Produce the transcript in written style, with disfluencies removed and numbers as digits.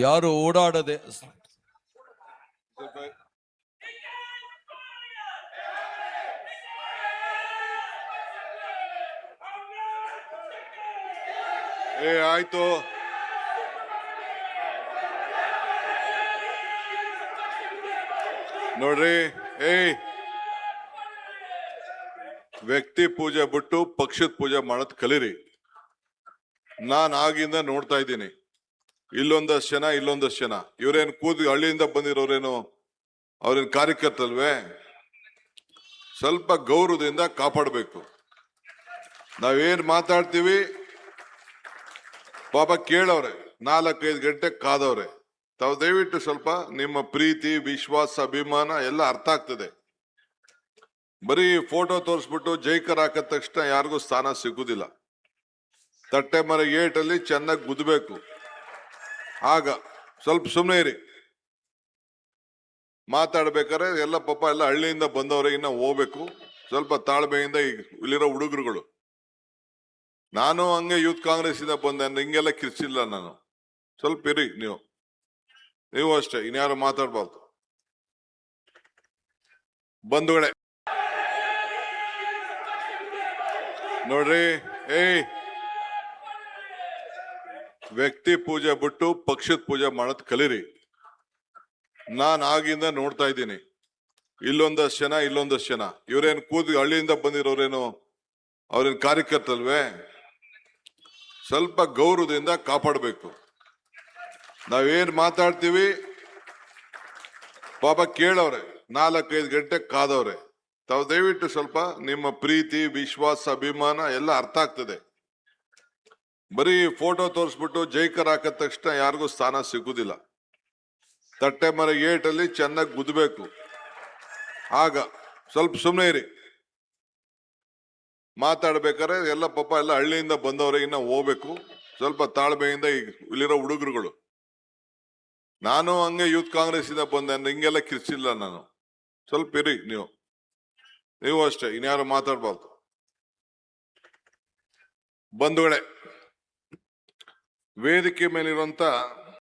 ಯಾರು ಓಡಾಡದೆ ಆಯ್ತು. ನೋಡ್ರಿ, ವ್ಯಕ್ತಿ ಪೂಜೆ ಬಿಟ್ಟು ಪಕ್ಷದ ಪೂಜೆ ಮಾಡೋದ್ ಕಲೀರಿ. ನಾನ್ ಆಗಿಂದ ನೋಡ್ತಾ ಇದ್ದೀನಿ, ಇಲ್ಲೊಂದಷ್ಟು ಜನ ಇವ್ರೇನು ಹಳ್ಳಿಯಿಂದ ಬಂದಿರೋರೇನು ಅವ್ರೇನ್ ಕಾರ್ಯಕರ್ತಲ್ವೇ? ಸ್ವಲ್ಪ ಗೌರವದಿಂದ ಕಾಪಾಡಬೇಕು. ನಾವೇನ್ ಮಾತಾಡ್ತೀವಿ ಪಾಪ ಕೇಳವ್ರೆ, 4-5 ಗಂಟೆ ಕಾದವ್ರೆ. ತಾವು ದಯವಿಟ್ಟು ಸ್ವಲ್ಪ ನಿಮ್ಮ ಪ್ರೀತಿ, ವಿಶ್ವಾಸ, ಅಭಿಮಾನ ಎಲ್ಲ ಅರ್ಥ ಆಗ್ತದೆ. ಬರೀ ಫೋಟೋ ತೋರಿಸ್ಬಿಟ್ಟು ಜೈಕರ್ ಹಾಕಿದ ತಕ್ಷಣ ಯಾರಿಗೂ ಸ್ಥಾನ ಸಿಗುದಿಲ್ಲ. ತಟ್ಟೆ ಮರ ಏಟಲ್ಲಿ ಚೆನ್ನಾಗಿ ಗುದ್ದಬೇಕು. ಆಗ ಸ್ವಲ್ಪ ಸುಮ್ಮನೆ ಇರಿ. ಮಾತಾಡ್ಬೇಕಾದ್ರೆ ಎಲ್ಲ ಪಾಪ ಎಲ್ಲ ಹಳ್ಳಿಯಿಂದ ಬಂದವ್ರೆ, ಇನ್ನ ಹೋಗ್ಬೇಕು. ಸ್ವಲ್ಪ ತಾಳ್ಮೆಯಿಂದ ಇಲ್ಲಿರೋ ಹುಡುಗರುಗಳು, ನಾನು ಹಂಗೆ ಯೂತ್ ಕಾಂಗ್ರೆಸ್ ಇಂದ ಬಂದೆ, ಹಿಂಗೆಲ್ಲ ಕಿರ್ಚಿಲ್ಲ ನಾನು. ಸ್ವಲ್ಪ ಇರಿ ನೀವು ಅಷ್ಟೇ, ಇನ್ಯಾರು ಮಾತಾಡ್ಬಾರ್ದು. ಬಂಧುಗಳೇ ನೋಡ್ರಿ, ವ್ಯಕ್ತಿ ಪೂಜೆ ಬಿಟ್ಟು ಪಕ್ಷದ ಪೂಜೆ ಮಾಡೋದ್ ಕಲೀರಿ. ನಾನ್ ಆಗಿಂದ ನೋಡ್ತಾ ಇದ್ದೀನಿ, ಇಲ್ಲೊಂದಷ್ಟು ಜನ ಇವ್ರೇನು ಹಳ್ಳಿಯಿಂದ ಬಂದಿರೋರೇನು ಅವ್ರೇನ್ ಕಾರ್ಯಕರ್ತಲ್ವೇ? ಸ್ವಲ್ಪ ಗೌರವದಿಂದ ಕಾಪಾಡಬೇಕು. ನಾವೇನ್ ಮಾತಾಡ್ತೀವಿ ಪಾಪ ಕೇಳವ್ರೆ, 4-5 ಗಂಟೆ ಕಾದವ್ರೆ. ತಾವು ದಯವಿಟ್ಟು ಸ್ವಲ್ಪ ನಿಮ್ಮ ಪ್ರೀತಿ, ವಿಶ್ವಾಸ, ಅಭಿಮಾನ ಎಲ್ಲ ಅರ್ಥ ಆಗ್ತದೆ. ಬರೀ ಫೋಟೋ ತೋರಿಸ್ಬಿಟ್ಟು ಜೈಕರ್ ಹಾಕಿದ ತಕ್ಷಣ ಯಾರಿಗೂ ಸ್ಥಾನ ಸಿಗುದಿಲ್ಲ. ತಟ್ಟೆ ಮರ ಏಟಲ್ಲಿ ಚೆನ್ನಾಗಿ ಗುದ್ದಬೇಕು. ಆಗ ಸ್ವಲ್ಪ ಸುಮ್ಮನೆ ಇರಿ. ಮಾತಾಡ್ಬೇಕಾದ್ರೆ ಎಲ್ಲ ಪಾಪ ಎಲ್ಲ ಹಳ್ಳಿಯಿಂದ ಬಂದವ್ರೆ, ಇನ್ನ ಹೋಗ್ಬೇಕು. ಸ್ವಲ್ಪ ತಾಳ್ಮೆಯಿಂದ ಇಲ್ಲಿರೋ ಹುಡುಗರುಗಳು, ನಾನು ಹಂಗೆ ಯೂತ್ ಕಾಂಗ್ರೆಸ್ ಇಂದ ಬಂದೆ, ಹಿಂಗೆಲ್ಲ ಕಿರ್ಚಿಲ್ಲ ನಾನು. ಸ್ವಲ್ಪ ಇರಿ ನೀವು ಅಷ್ಟೇ, ಇನ್ಯಾರು ಮಾತಾಡ್ಬಾರ್ದು. ಬಂಧುಗಳೇ, ವೇದಿಕೆ ಮೇಲಿರುವಂತ